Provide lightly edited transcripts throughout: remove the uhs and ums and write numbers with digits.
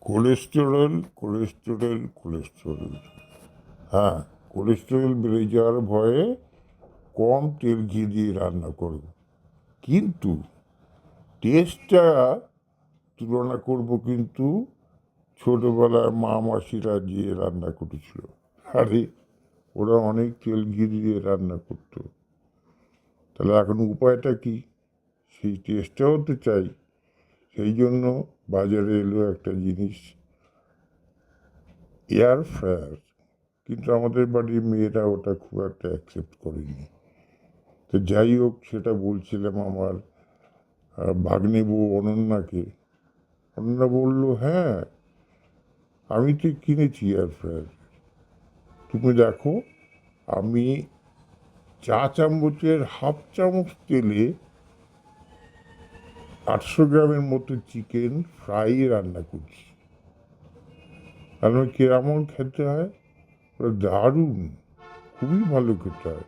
Cholesterol cholesterol cholesterol হ্যাঁ, cholesterol বেড়ে যাওয়ার ভয়ে কম তেল ঘি দিয়ে রান্না করব, কিন্তু টেস্টটা তুলনা করব কিন্তু ছোটোবেলায় মা মাসিরা যে রান্না করেছিল, আরে ওরা অনেক তেল ঘি দিয়ে রান্না করতো। তাহলে এখন উপায়টা কি? সেই টেস্টটাও তো চাই। সেই জন্য বাজারে এলো একটা জিনিস, এয়ার ফ্রায়ার। কিন্তু আমাদের বাড়ির মেয়েরা ওটা খুব একটা অ্যাকসেপ্ট করেনি। তো যাই হোক, সেটা বলছিলাম আমার ভাগ্নে বউ অনন্যাকে। অনন্যা বলল, হ্যাঁ আমি তো কিনেছি এয়ার ফ্রায়ার। তুমি দেখো, আমি চা চামচের হাফ চামচ তেলে 800 গ্রামের মতো চিকেন ফ্রাই রান্না করছি। আর কেমন খেতে হয়? ওটা দারুণ, খুবই ভালো খেতে হয়।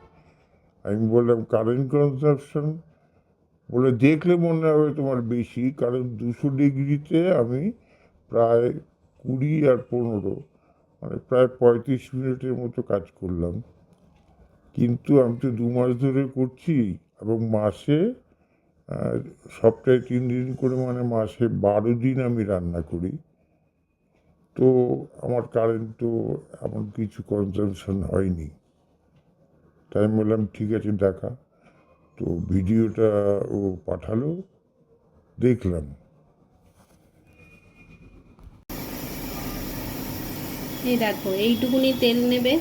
আমি বললাম কারেন্ট কনজাপশন? বলে দেখলে মনে হবে তোমার বেশি, কারণ 200 ডিগ্রিতে আমি প্রায় 20 আর 15, মানে প্রায় 35 মিনিটের মতো কাজ করলাম। কিন্তু আমি তো 2 মাস ধরে করছি, এবং মাসে সপ্তাহে 3 দিন করে, মানে মাসে 12 দিন আমি রান্না করি। তো আমার কারেন্ট তো এমন কিছু কনজামশন হয়নি। তাই আমি বললাম ঠিক আছে দেখা। তো ভিডিওটা ও পাঠালো, দেখলাম। এই দেখো, এইটুকুনি তেল নেবে,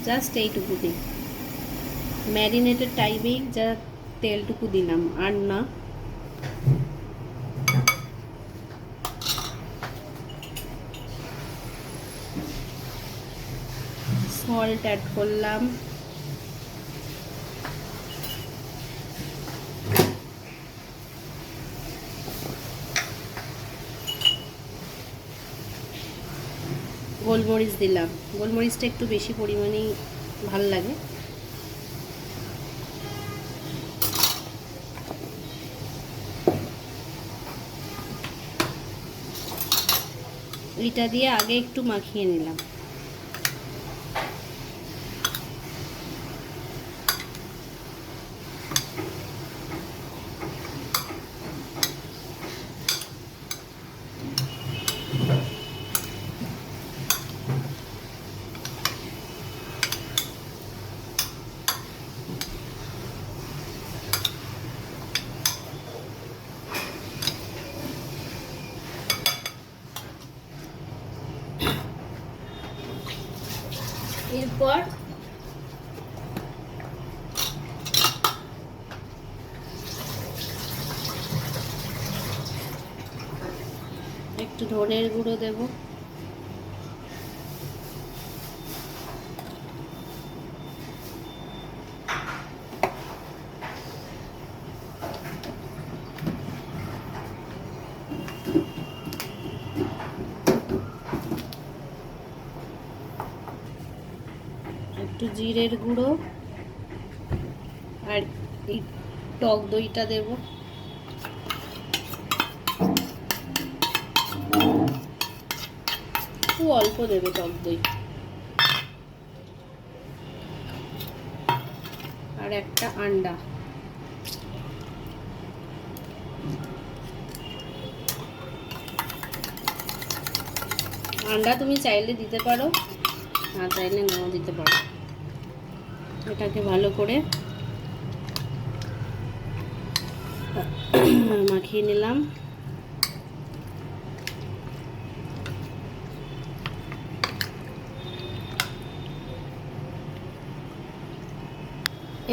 জাস্ট এইটুকুনি ম্যারিনেটেড টাইপেই যা তেলটুকু দিলাম, আর না। সল্ট অ্যাড করলাম, গোলমরিচ দিলাম। গোলমরিচটা একটু বেশি পরিমাণেই ভাল লাগে। এটা দিয়ে আগে একটু মাখিয়ে নিলাম। এরপর একটু ধনের গুঁড়ো দেব, একটু জিরের গুঁড়ো, আর এই টক দইটা দেব। খুব অল্প দেবে টক দই, আর একটা আন্ডা। আন্ডা তুমি চাইলে দিতে পারো, না চাইলে নাও দিতে পারো। এটাকে ভালো করে মাখিয়ে নিলাম।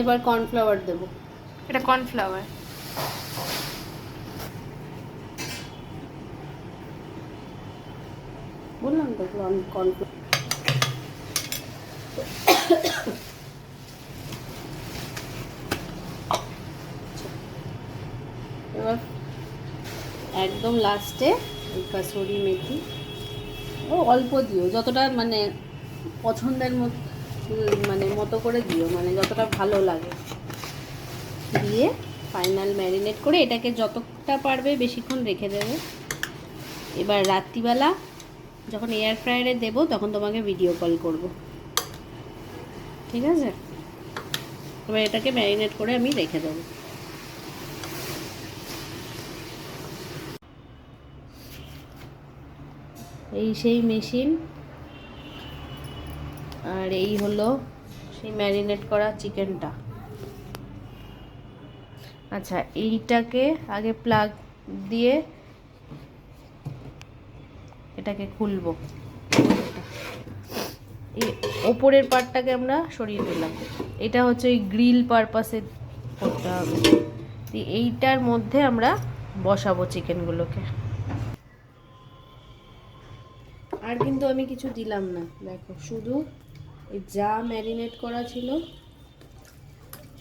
এবার কর্নফ্লাওয়ার দেব। এটা কর্নফ্লাওয়ার। বললাম তো কর্নফ্লাওয়ার। এবার একদম লাস্টে এই কাসুরি মেথি ও অল্প দিও, যতটা মানে পছন্দের মতো করে দিও, মানে যতটা ভালো লাগে। দিয়ে ফাইনাল ম্যারিনেট করে এটাকে যতটা পারবে বেশিক্ষণ রেখে দেবে। এবার রাত্রিবেলা যখন এয়ার ফ্রায়ারে দেবো তখন তোমাকে ভিডিও কল করব, ঠিক আছে? এবার এটাকে ম্যারিনেট করে আমি রেখে দেবো। এই সেই মেশিন, আর এই হলো সেই ম্যারিনেট করা চিকেনটা। আচ্ছা, এইটাকে আগে প্লাগ দিয়ে এটাকে খুলবো। এই ওপরের পার্টটাকে আমরা সরিয়ে দিলাম, এটা হচ্ছে ওই গ্রিল পারপাসে করতে হবে। এইটার মধ্যে আমরা বসাবো চিকেনগুলোকে। আর কিন্তু আমি কিছু দিলাম না, দেখো শুধু এই যা ম্যারিনেট করা ছিল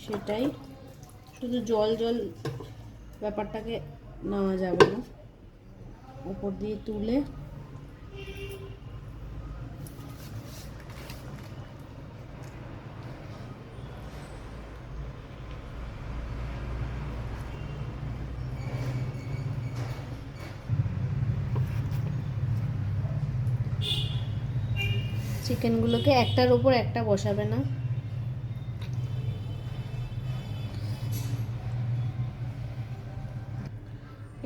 সেটাই, শুধু জল জল ব্যাপারটাকে নেওয়া যাবে না, উপর দিয়ে তুলে চিকেনগুলোকে একটার উপর একটা বসাবে না।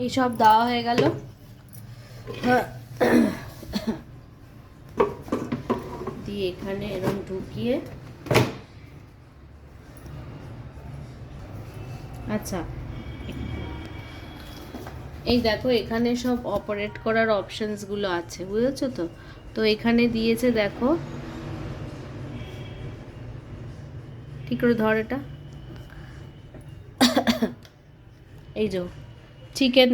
এই সব দেওয়া হয়ে গেল, দিয়ে এখানে এরকম ঢুকিয়ে, আচ্ছা এই দেখো এখানে সব অপারেট করার অপশনসগুলো আছে, বুঝেছো তো? তো এখানে দিয়েছে, দেখো ঠিক করে ধর এটা, এই যে চিকেন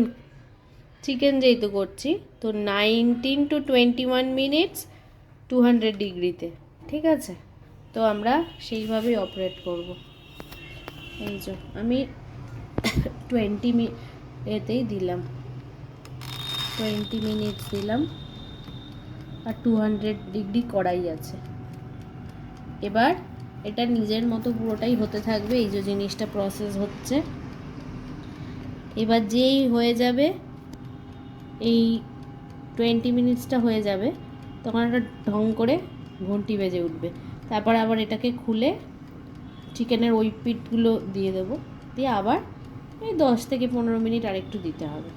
চিকেন যেহেতু করছি, তো 19 to 21 মিনিটস 200 ডিগ্রিতে, ঠিক আছে? তো আমরা সেইভাবেই অপারেট করব। এই যে আমি 20 এতেই দিলাম, 20 মিনিটস দিলাম, আর 200 ডিগ্রি কড়াই আছে। এবার এটা নিজের মতো পুরোটাই হতে থাকবে, এই যে জিনিসটা প্রসেস হচ্ছে। এবার যেই হয়ে যাবে, এই 20 মিনিটসটা হয়ে যাবে, তখন একটা ঢং করে ঘন্টি বেজে উঠবে। তারপর আবার এটাকে খুলে চিকেনের ওই পিঠগুলো দিয়ে দেবো, দিয়ে আবার এই 10 থেকে 15 মিনিট আরেকটু দিতে হবে।